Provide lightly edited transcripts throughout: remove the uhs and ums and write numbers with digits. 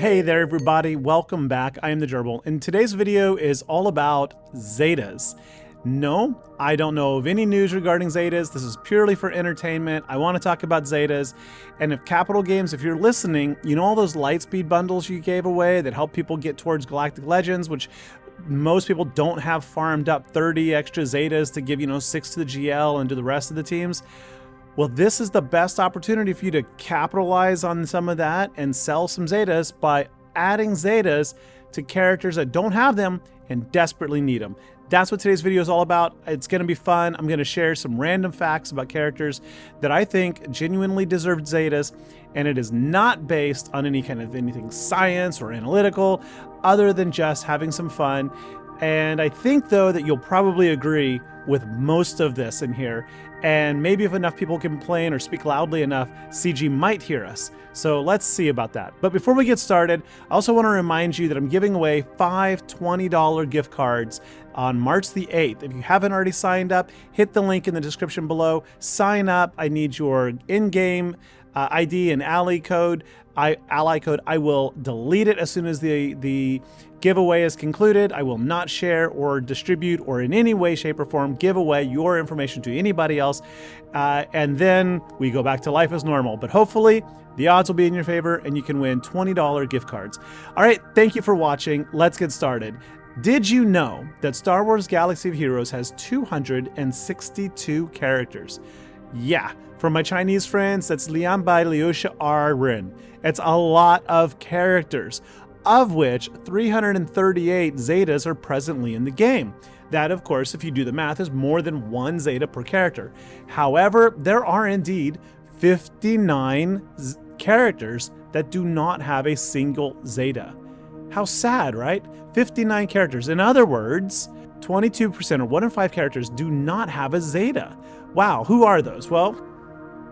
Hey there everybody, welcome back. I am the Gerbil, and today's video is all about Zetas. No, I don't know of any news regarding Zetas. This is purely for entertainment. I want to talk about Zetas. And if Capital Games, if you're listening, you know all those Lightspeed bundles you gave away that help people get towards Galactic Legends, which most people don't have farmed up 30 extra Zetas to give, 6 to the GL and to the rest of the teams. Well, this is the best opportunity for you to capitalize on some of that and sell some Zetas by adding Zetas to characters that don't have them and desperately need them. That's what today's video is all about. It's going to be fun. I'm going to share some random facts about characters that I think genuinely deserve Zetas, and it is not based on any kind of anything science or analytical other than just having some fun. And I think, though, that you'll probably agree with most of this in here. And maybe if enough people complain or speak loudly enough, CG might hear us. So let's see about that. But before we get started, I also want to remind you that I'm giving away 5 $20 gift cards on March the 8th. If you haven't already signed up, hit the link in the description below. Sign up. I need your in-game ID and ally code. I will delete it as soon as the giveaway is concluded. I will not share or distribute or in any way, shape, or form give away your information to anybody else. And then we go back to life as normal. But hopefully the odds will be in your favor and you can win $20 gift cards. All right, thank you for watching. Let's get started. Did you know that Star Wars Galaxy of Heroes has 262 characters? Yeah, for my Chinese friends, that's Lian Bai Liusha Rin. It's a lot of characters, of which 338 Zetas are presently in the game. That, of course, if you do the math, is more than 1 Zeta per character. However, there are indeed 59 characters that do not have a single Zeta. How sad, right? 59 characters. In other words, 22% or 1 in 5 characters do not have a Zeta. Wow, who are those? Well,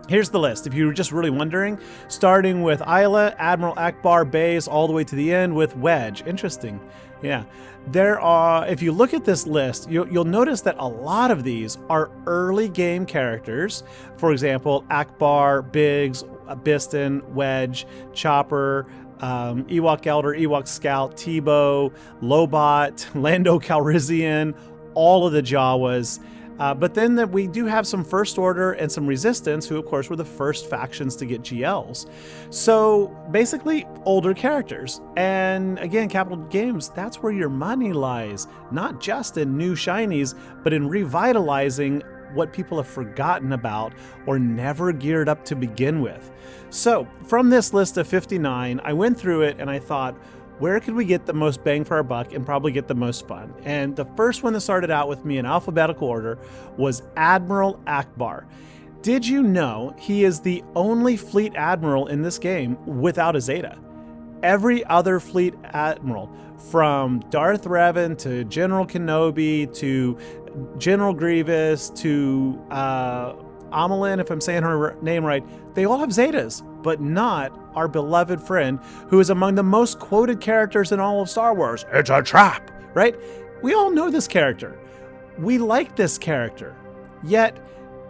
here's the list, if you were just really wondering, starting with Isla, Admiral Ackbar, Baze, all the way to the end with Wedge. Interesting. Yeah. There are, if you look at this list, you'll notice that a lot of these are early game characters. For example, Ackbar, Biggs, Biston, Wedge, Chopper, Ewok Elder, Ewok Scout, Tebow, Lobot, Lando Calrissian, all of the Jawas. But then we do have some First Order and some Resistance, who of course were the first factions to get GLs. So basically older characters. And again, Capital Games, that's where your money lies. Not just in new shinies, but in revitalizing what people have forgotten about or never geared up to begin with. So from this list of 59, I went through it and I thought, where could we get the most bang for our buck and probably get the most fun? And the first one that started out with me in alphabetical order was Admiral Ackbar. Did you know he is the only fleet admiral in this game without a Zeta? Every other fleet admiral, from Darth Revan to General Kenobi to General Grievous to Amelin, if I'm saying her name right, they all have Zetas, but not our beloved friend, who is among the most quoted characters in all of Star Wars. It's a trap, right? We all know this character. We like this character. Yet,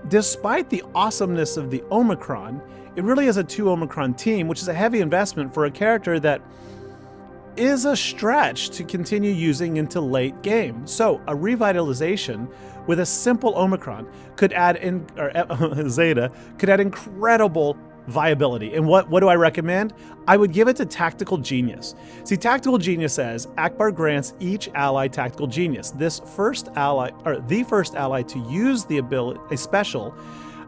despite the awesomeness of the Omicron, it really is a 2 Omicron team, which is a heavy investment for a character that is a stretch to continue using into late game. So a revitalization with a simple Omicron could add Zeta could add incredible viability. And what do I recommend? I would give it to Tactical Genius. See, Tactical Genius says Ackbar grants each ally Tactical Genius. This first ally, or the first ally to use the ability, a special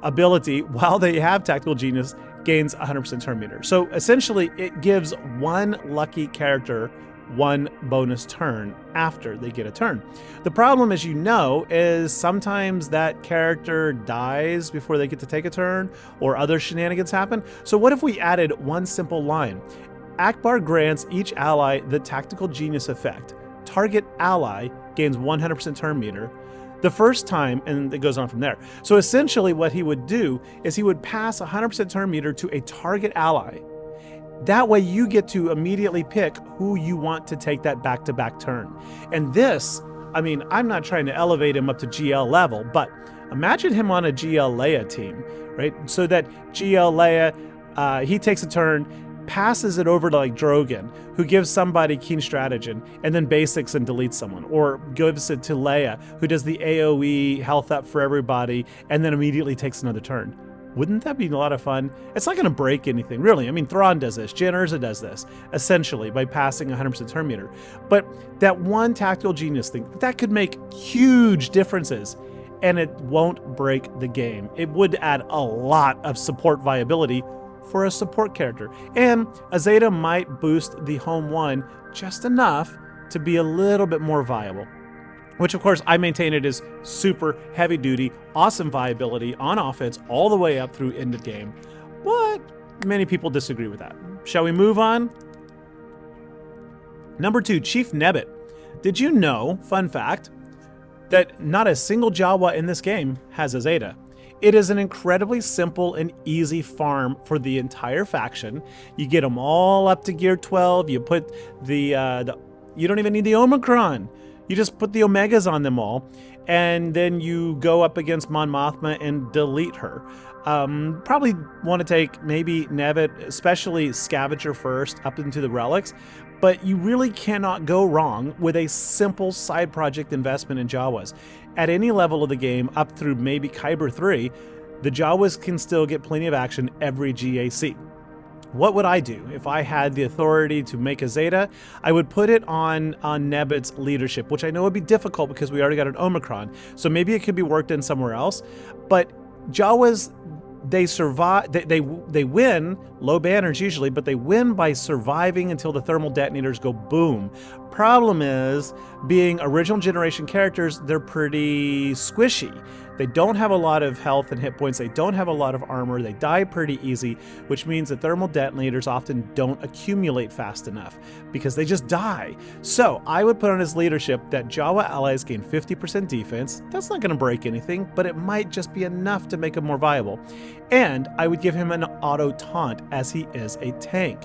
ability while they have Tactical Genius, gains 100% turn meter. So essentially it gives 1 lucky character 1 bonus turn after they get a turn. The problem, as you know, is sometimes that character dies before they get to take a turn or other shenanigans happen. So what if we added 1 simple line? Ackbar grants each ally the Tactical Genius effect. Target ally gains 100% turn meter the first time, and it goes on from there. So essentially what he would do is he would pass 100% turn meter to a target ally. That way you get to immediately pick who you want to take that back-to-back turn. And this, I mean, I'm not trying to elevate him up to GL level, but imagine him on a GL Leia team, right? So that GL Leia, he takes a turn, passes it over to like Drogon, who gives somebody Keen Stratagem and then basics and deletes someone, or gives it to Leia, who does the AoE health up for everybody and then immediately takes another turn. Wouldn't that be a lot of fun? It's not going to break anything, really. I mean, Thrawn does this, Jyn Erso does this, essentially, by passing 100% turn meter. But that one tactical genius thing, that could make huge differences, and it won't break the game. It would add a lot of support viability for a support character. And a Zeta might boost the home one just enough to be a little bit more viable. Which, of course, I maintain it is super heavy duty, awesome viability on offense all the way up through end of game. But many people disagree with that. Shall we move on? Number 2, Chief Nebbit. Did you know, fun fact, that not a single Jawa in this game has a Zeta? It is an incredibly simple and easy farm for the entire faction. You get them all up to gear 12. You put you don't even need the Omicron. You just put the Omegas on them all, and then you go up against Mon Mothma and delete her. Probably want to take maybe Nebbit, especially Scavenger first, up into the relics, but you really cannot go wrong with a simple side project investment in Jawas. At any level of the game, up through maybe Kyber 3, the Jawas can still get plenty of action every GAC. What would I do if I had the authority to make a Zeta? I would put it on Nebbit's leadership, which I know would be difficult because we already got an Omicron. So maybe it could be worked in somewhere else. But Jawas, they survive. They win low banners usually, but they win by surviving until the thermal detonators go boom. Problem is, being original generation characters, they're pretty squishy. They don't have a lot of health and hit points. They don't have a lot of armor. They die pretty easy, which means that thermal detonators often don't accumulate fast enough because they just die. So I would put on his leadership that Jawa allies gain 50% defense. That's not going to break anything, but it might just be enough to make him more viable. And I would give him an auto taunt as he is a tank.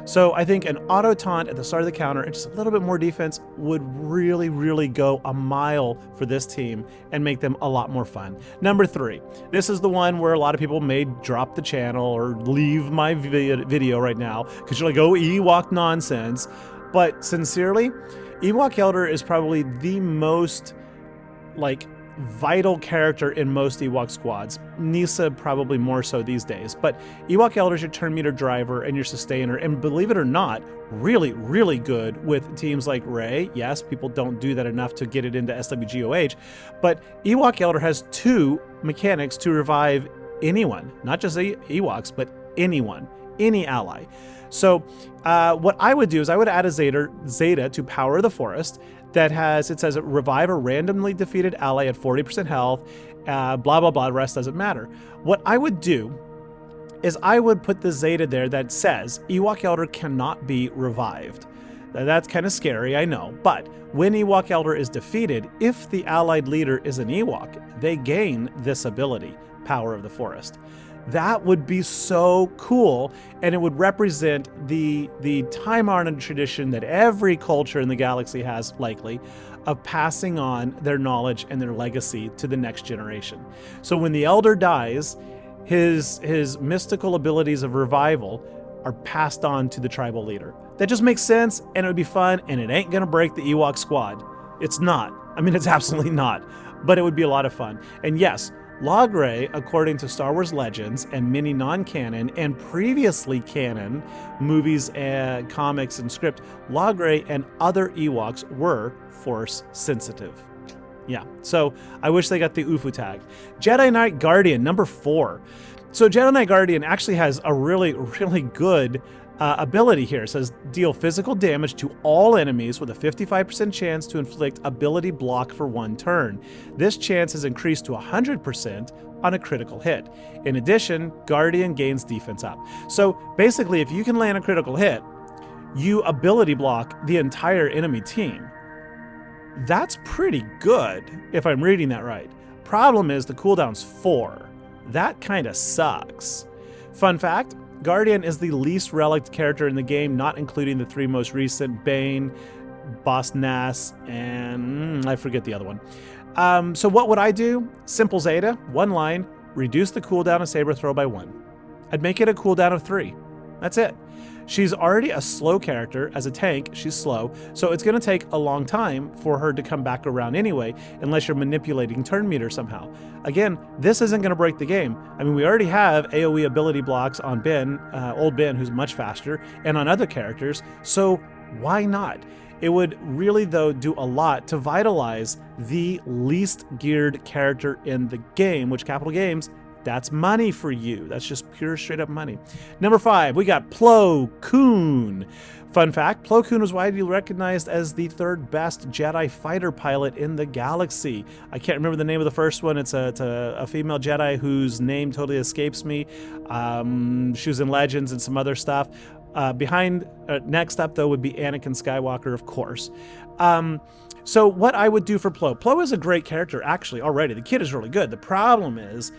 So I think an auto taunt at the start of the counter and just a little bit more defense would really, really go a mile for this team and make them a lot more fun. Number 3, this is the one where a lot of people may drop the channel or leave my video right now because you're like, oh, Ewok nonsense. But sincerely, Ewok Elder is probably the most vital character in most Ewok squads. Nyssa probably more so these days, but Ewok Elder is your turn meter driver and your sustainer, and believe it or not, really, really good with teams like Rey. Yes, people don't do that enough to get it into SWGOH, but Ewok Elder has 2 mechanics to revive anyone, not just Ewoks, but anyone, any ally. So what I would do is I would add a Zeta to Power the Forest that has, it says, revive a randomly defeated ally at 40% health, blah, blah, blah, the rest doesn't matter. What I would do is I would put the Zeta there that says Ewok Elder cannot be revived. Now, that's kind of scary, I know, but when Ewok Elder is defeated, if the allied leader is an Ewok, they gain this ability, Power of the Forest. That would be so cool, and it would represent the time-honored tradition that every culture in the galaxy has, likely, of passing on their knowledge and their legacy to the next generation. So when the Elder dies, his mystical abilities of revival are passed on to the tribal leader. That just makes sense, and it would be fun, and it ain't gonna break the Ewok squad. It's not. I mean, it's absolutely not. But it would be a lot of fun. And yes, Logray, according to Star Wars Legends and many non-canon and previously canon movies and comics and script, Logray and other Ewoks were Force sensitive. Yeah, so I wish they got the UFO tag. Jedi Knight Guardian, number 4. So Jedi Knight Guardian actually has a really, really good ability here. It says deal physical damage to all enemies with a 55% chance to inflict ability block for 1 turn. This chance is increased to 100% on a critical hit. In addition, Guardian gains defense up. So basically, if you can land a critical hit, you ability block the entire enemy team. That's pretty good, if I'm reading that right. Problem is the cooldown's 4. That kind of sucks. Fun fact, Guardian is the least relic character in the game, not including the 3 most recent, Bane, Boss Nass, and I forget the other one. So what would I do? Simple Zeta, 1 line, reduce the cooldown of Saber Throw by 1. I'd make it a cooldown of 3. That's it. She's already a slow character. As a tank, she's slow, so it's going to take a long time for her to come back around anyway, unless you're manipulating turn meter somehow. Again, this isn't going to break the game. I mean, we already have AoE ability blocks on Ben, old Ben, who's much faster, and on other characters, so why not? It would really, though, do a lot to vitalize the least geared character in the game, which Capital Games, that's money for you. That's just pure straight up money. Number 5, we got Plo Koon. Fun fact, Plo Koon was widely recognized as the 3rd best Jedi fighter pilot in the galaxy. I can't remember the name of the first one. It's a female Jedi whose name totally escapes me. She was in Legends and some other stuff. Next up, though, would be Anakin Skywalker, of course. So what I would do for Plo is a great character, actually, already. The kid is really good. The problem is,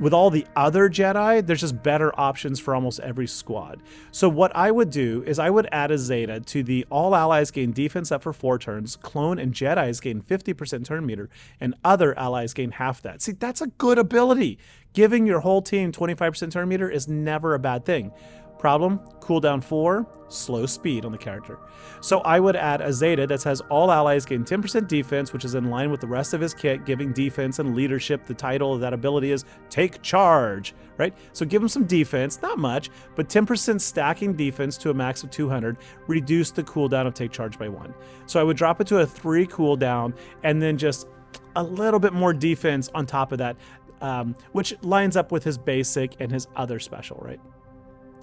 with all the other Jedi, there's just better options for almost every squad. So what I would do is I would add a Zeta to the all allies gain defense up for 4 turns, clone and Jedis gain 50% turn meter, and other allies gain half that. See, that's a good ability. Giving your whole team 25% turn meter is never a bad thing. Problem, cooldown 4, slow speed on the character. So I would add a Zeta that says all allies gain 10% defense, which is in line with the rest of his kit, giving defense and leadership. The title of that ability is Take Charge, right? So give him some defense, not much, but 10% stacking defense to a max of 200, reduce the cooldown of Take Charge by 1. So I would drop it to a 3 cooldown, and then just a little bit more defense on top of that, which lines up with his basic and his other special, right?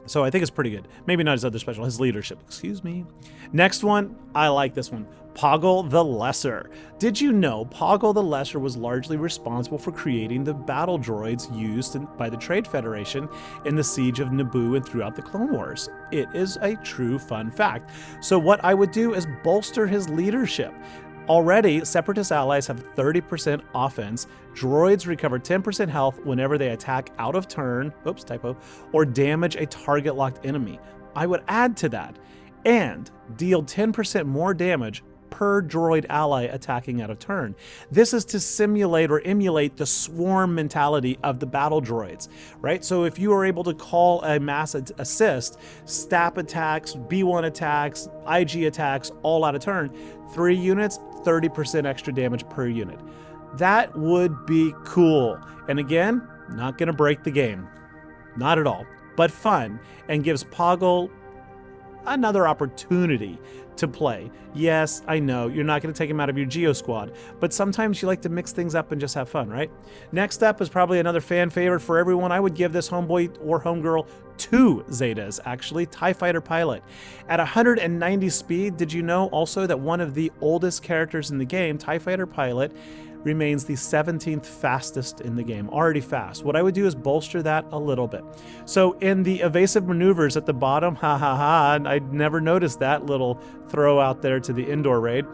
So I think it's pretty good. Maybe not his other special, his leadership, excuse me. Next one, I like this one. Poggle the Lesser. Did you know Poggle the Lesser was largely responsible for creating the battle droids used by the Trade Federation in the Siege of Naboo and throughout the Clone Wars? It is a true fun fact. So what I would do is bolster his leadership. Already, Separatist allies have 30% offense. Droids recover 10% health whenever they attack out of turn, oops, typo, or damage a target-locked enemy. I would add to that and deal 10% more damage per droid ally attacking out of turn. This is to simulate or emulate the swarm mentality of the battle droids, right? So if you are able to call a mass assist, STAP attacks, B1 attacks, IG attacks, all out of turn, 3 units, 30% extra damage per unit. That would be cool. And again, not gonna break the game. Not at all, but fun, and gives Poggle another opportunity to play. Yes, I know, you're not going to take him out of your Geo squad, but sometimes you like to mix things up and just have fun, right? Next up is probably another fan favorite for everyone. I would give this homeboy or homegirl 2 Zetas, actually. TIE Fighter Pilot. At 190 speed, did you know also that one of the oldest characters in the game, TIE Fighter Pilot, remains the 17th fastest in the game, already fast. What I would do is bolster that a little bit. So in the evasive maneuvers at the bottom, I never noticed that little throw out there to the indoor raid.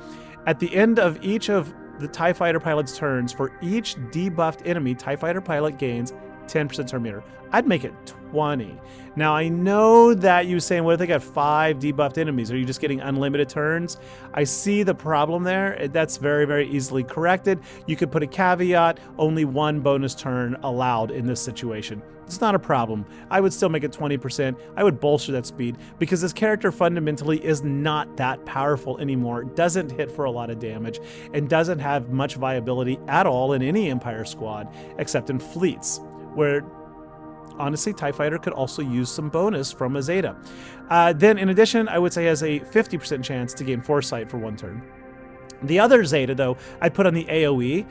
At the end of each of the TIE Fighter Pilot's turns, for each debuffed enemy, TIE Fighter Pilot gains 10% turn meter. I'd make it 20. Now I know that you're saying, what if they got 5 debuffed enemies? Are you just getting unlimited turns? I see the problem there. That's very, very easily corrected. You could put a caveat, only 1 bonus turn allowed in this situation. It's not a problem. I would still make it 20%. I would bolster that speed because this character fundamentally is not that powerful anymore. Doesn't hit for a lot of damage and doesn't have much viability at all in any Empire squad except in fleets, where honestly, TIE Fighter could also use some bonus from a Zeta. Then in addition, I would say has a 50% chance to gain Foresight for 1 turn. The other Zeta, though, I'd put on the AoE.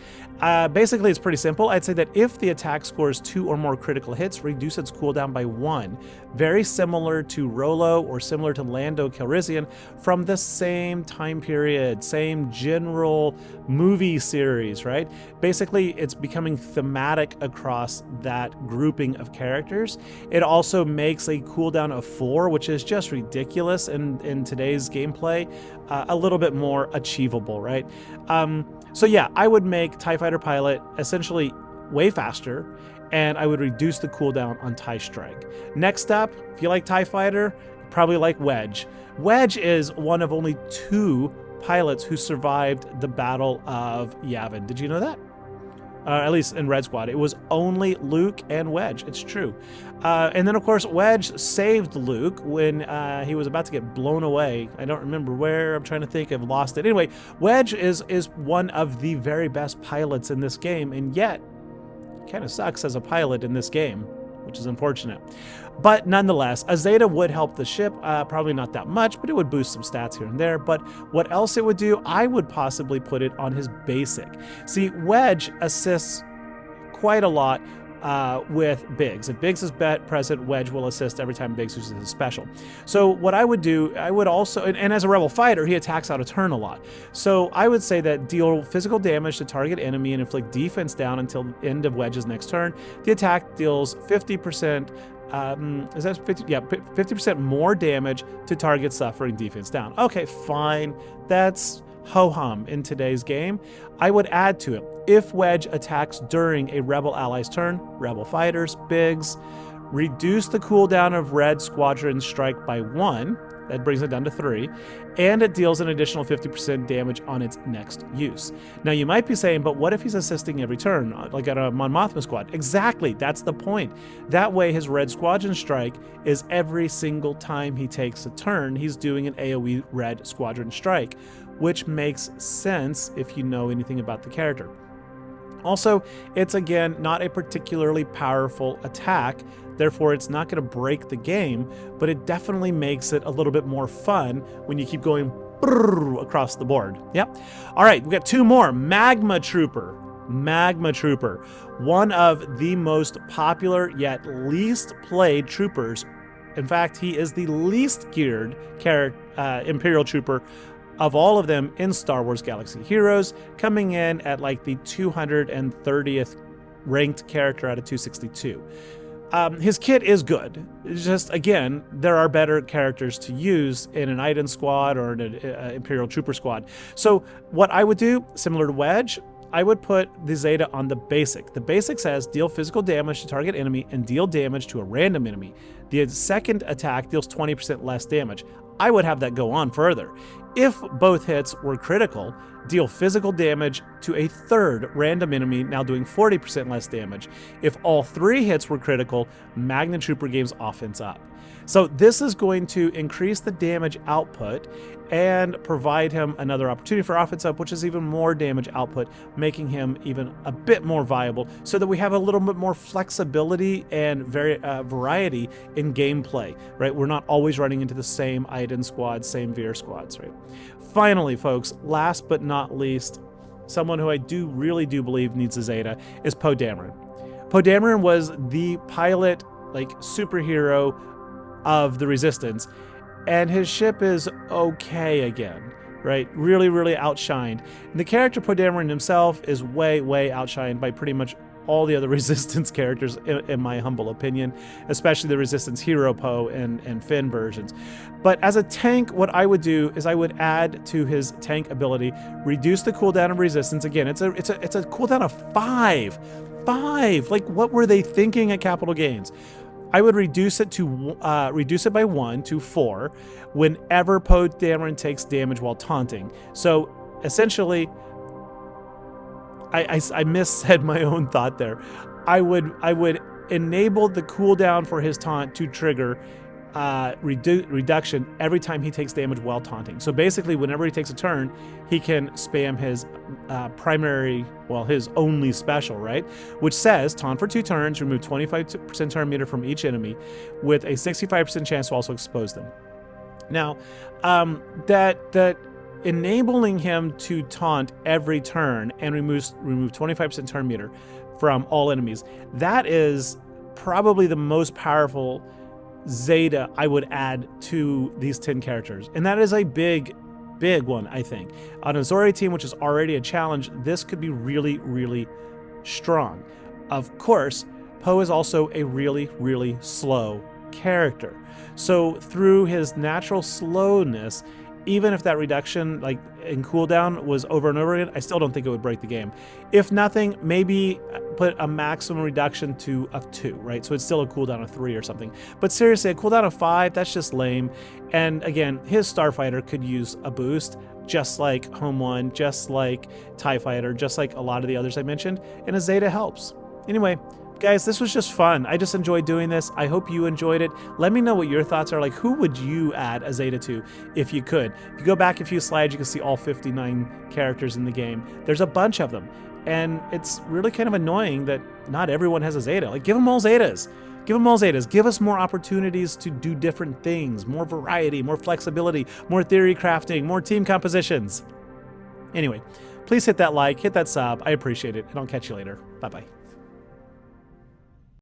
Basically, it's pretty simple. I'd say that if the attack scores 2 or more critical hits, reduce its cooldown by 1. Very similar to Rolo or similar to Lando Calrissian from the same time period, same general movie series, right? Basically, it's becoming thematic across that grouping of characters. It also makes a cooldown of 4, which is just ridiculous in today's gameplay, a little bit more achievable, right? So yeah, I would make TIE Fighter Pilot essentially way faster, and I would reduce the cooldown on TIE Strike. Next up, if you like TIE Fighter, probably like Wedge. Wedge is one of only 2 pilots who survived the Battle of Yavin. Did you know that? At least in Red Squad. It was only Luke and Wedge. It's true. And then, of course, Wedge saved Luke when he was about to get blown away. I don't remember where. I'm trying to think. I've lost it. Anyway, Wedge is one of the very best pilots in this game, and yet kind of sucks as a pilot in this game, which is unfortunate. But nonetheless, a Zeta would help the ship, probably not that much, but it would boost some stats here and there. But what else it would do, I would possibly put it on his basic. See, Wedge assists quite a lot with Biggs. If Biggs is present, Wedge will assist every time Biggs uses his special. So what I would do, I would also, and as a Rebel fighter, he attacks out of turn a lot. So I would say that deal physical damage to target enemy and inflict defense down until the end of Wedge's next turn. The attack deals 50%, is that 50? Yeah, 50% more damage to target suffering defense down. Okay, fine. That's ho-hum in today's game. I would add to it, if Wedge attacks during a Rebel ally's turn, Rebel fighters, Biggs, reduce the cooldown of Red Squadron strike by 1. That brings it down to 3, and it deals an additional 50% damage on its next use. Now you might be saying, but what if he's assisting every turn, like at a Mon Mothma squad? Exactly, that's the point. That way his Red Squadron strike is every single time he takes a turn, he's doing an AoE Red Squadron strike, which makes sense if you know anything about the character. Also, it's again not a particularly powerful attack, therefore it's not going to break the game, but it definitely makes it a little bit more fun when you keep going across the board. Yep. All right, we got 2 more. Magma Trooper. Magma Trooper, one of the most popular yet least played troopers. In fact, he is the least geared Imperial Trooper of all of them in Star Wars Galaxy Heroes, coming in at like the 230th ranked character out of 262. His kit is good. It's just, again, there are better characters to use in an Iden squad or an Imperial Trooper squad. So what I would do, similar to Wedge, I would put the Zeta on the basic. The basic says deal physical damage to target enemy and deal damage to a random enemy. The second attack deals 20% less damage. I would have that go on further. If both hits were critical, deal physical damage to a third random enemy, now doing 40% less damage. If all 3 hits were critical, Magna Trooper gains offense up. So this is going to increase the damage output and provide him another opportunity for offense up, which is even more damage output, making him even a bit more viable so that we have a little bit more flexibility and variety in gameplay, right? We're not always running into the same Iden squads, same Veer squads, right? Finally, folks, last but not least, someone who I really do believe needs a Zeta is Poe Dameron. Poe Dameron was the pilot, like, superhero of the Resistance, and his ship is okay again, right? Really, really outshined. And the character Poe Dameron himself is way, way outshined by pretty much all the other Resistance characters, in my humble opinion, especially the Resistance hero Poe and Finn versions. But as a tank, what I would do is I would add to his tank ability, reduce the cooldown of Resistance. Again, it's a cooldown of 5. 5. Like, what were they thinking at Capital Games? I would reduce it by 1 to 4 whenever Poe Dameron takes damage while taunting. So essentially, I missaid my own thought there. I would enable the cooldown for his taunt to trigger reduction every time he takes damage while taunting. So basically, whenever he takes a turn, he can spam his his only special, right? Which says taunt for 2 turns, remove 25% turn meter from each enemy, with a 65% chance to also expose them. Now, that enabling him to taunt every turn and remove 25% turn meter from all enemies, that is probably the most powerful Zeta I would add to these 10 characters. And that is a big one, I think. On a Zori team, which is already a challenge, this could be really, really strong. Of course, Poe is also a really, really slow character. So through his natural slowness, even if that reduction, like in cooldown, was over and over again, I still don't think it would break the game. If nothing, maybe put a maximum reduction of 2, right? So it's still a cooldown of 3 or something. But seriously, a cooldown of 5, that's just lame. And again, his Starfighter could use a boost, just like Home One, just like TIE Fighter, just like a lot of the others I mentioned, and a Zeta helps. Anyway, guys, this was just fun. I just enjoyed doing this. I hope you enjoyed it. Let me know what your thoughts are. Like, who would you add a Zeta to if you could? If you go back a few slides, you can see all 59 characters in the game. There's a bunch of them, and it's really kind of annoying that not everyone has a Zeta. Like, give them all Zetas. Give them all Zetas. Give us more opportunities to do different things, more variety, more flexibility, more theory crafting, more team compositions. Anyway, please hit that like, hit that sub. I appreciate it, and I'll catch you later. Bye-bye.